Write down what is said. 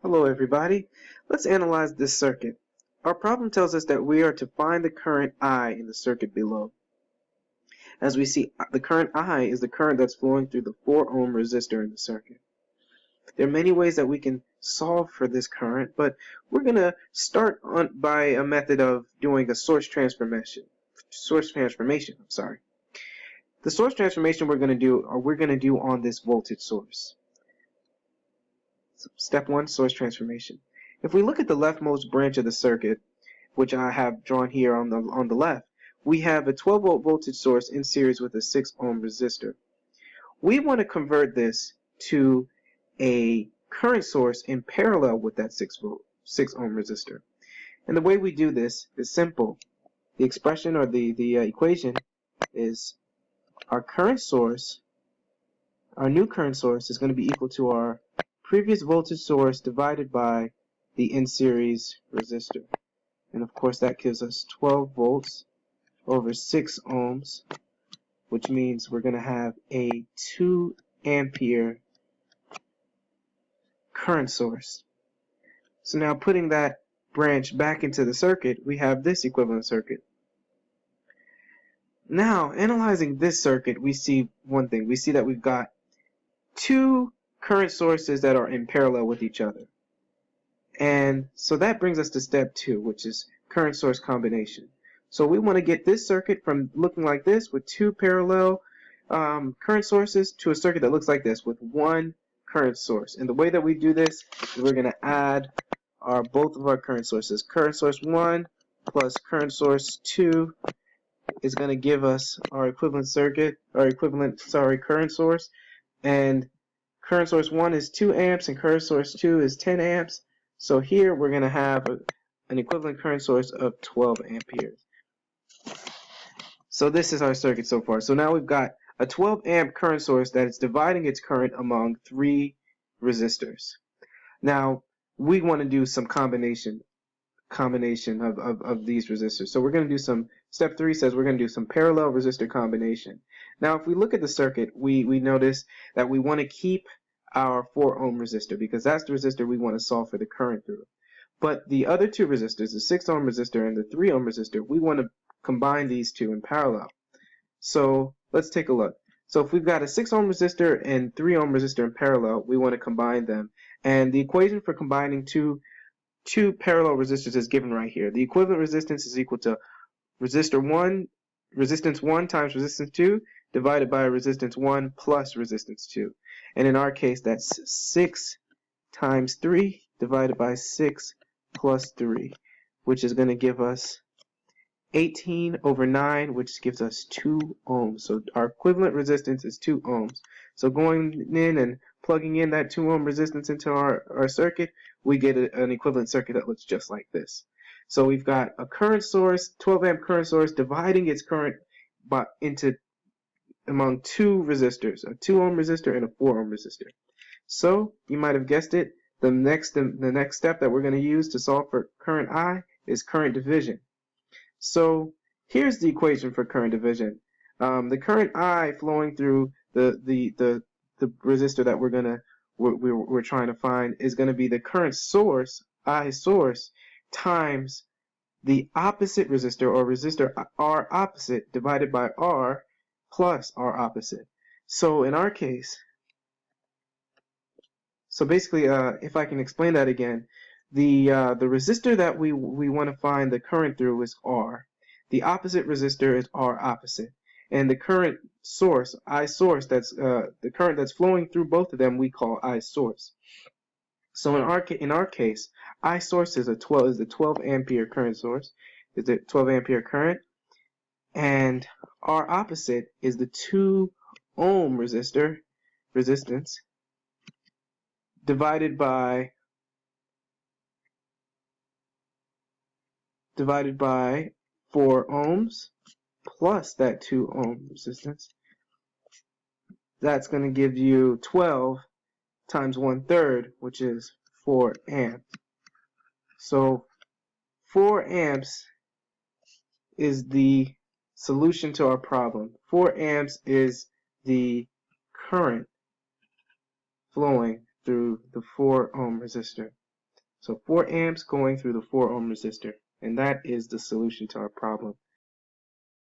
Hello everybody. Let's analyze this circuit. Our problem tells us that we are to find the current I in the circuit below. As we see, the current I is the current that's flowing through the 4 ohm resistor in the circuit. There are many ways that we can solve for this current, but we're going to start by a method of doing a source transformation. The source transformation we're going to do on this voltage source. So step 1, source transformation. If we look at the leftmost branch of the circuit, which I have drawn here on the left, we have a 12 volt voltage source in series with a 6 ohm resistor. We want to convert this to a current source in parallel with that 6 ohm resistor. And the way we do this is simple. The expression or the equation is our new current source is going to be equal to our previous voltage source divided by the in series resistor. And of course that gives us 12 volts over 6 ohms, which means we're going to have a 2 ampere current source. So now putting that branch back into the circuit, we have this equivalent circuit. Now, analyzing this circuit, we see one thing. We see that we've got 2 current sources that are in parallel with each other. And so that brings us to step 2, which is current source combination. So we want to get this circuit from looking like this with 2 parallel current sources to a circuit that looks like this with 1 current source. And the way that we do this is we're going to add both of our current sources. Current source 1 plus current source 2 is going to give us our equivalent current source. And current source 1 is 2 amps and current source 2 is 10 amps. So here we're going to have an equivalent current source of 12 amperes. So this is our circuit so far. So now we've got a 12 amp current source that is dividing its current among 3 resistors. Now we want to do some combination of these resistors. So we're going to do step 3 says we're going to do some parallel resistor combination. Now if we look at the circuit, we notice that we want to keep our 4 ohm resistor because that's the resistor we want to solve for the current through. But the other 2 resistors, the 6 ohm resistor and the 3 ohm resistor, we want to combine these 2 in parallel. So let's take a look. So if we've got a 6 ohm resistor and 3 ohm resistor in parallel, we want to combine them. And the equation for combining two parallel resistors is given right here. The equivalent resistance is equal to resistance 1 times resistance 2 divided by resistance 1 plus resistance 2. And in our case, that's 6 times 3 divided by 6 plus 3, which is going to give us 18 over 9, which gives us 2 ohms. So our equivalent resistance is 2 ohms. So going in and plugging in that 2 ohm resistance into our circuit, we get an equivalent circuit that looks just like this. So we've got a current source, 12 amp current source, dividing its current among 2 resistors, a 2 ohm resistor and a 4 ohm resistor. So you might have guessed it, the next step that we're going to use to solve for current I is current division. So here's the equation for current division. The current I flowing through the resistor that we're trying to find is going to be the current source, I source, times the opposite resistor or resistor R opposite divided by R plus R opposite. So in our case, so basically, if I can explain that again, the resistor that we want to find the current through is R. The opposite resistor is R opposite, and the current source, I source, that's the current that's flowing through both of them, we call I source. So in our case, I source is the 12 ampere current source, is the 12 ampere current, and R opposite is the 2 ohm resistance divided by 4 ohms plus that 2 ohm resistance. That's going to give you 12 times 1/3, which is 4 amps. So 4 amps is the solution to our problem. 4 amps is the current flowing through the 4 ohm resistor. So 4 amps going through the 4 ohm resistor. And that is the solution to our problem.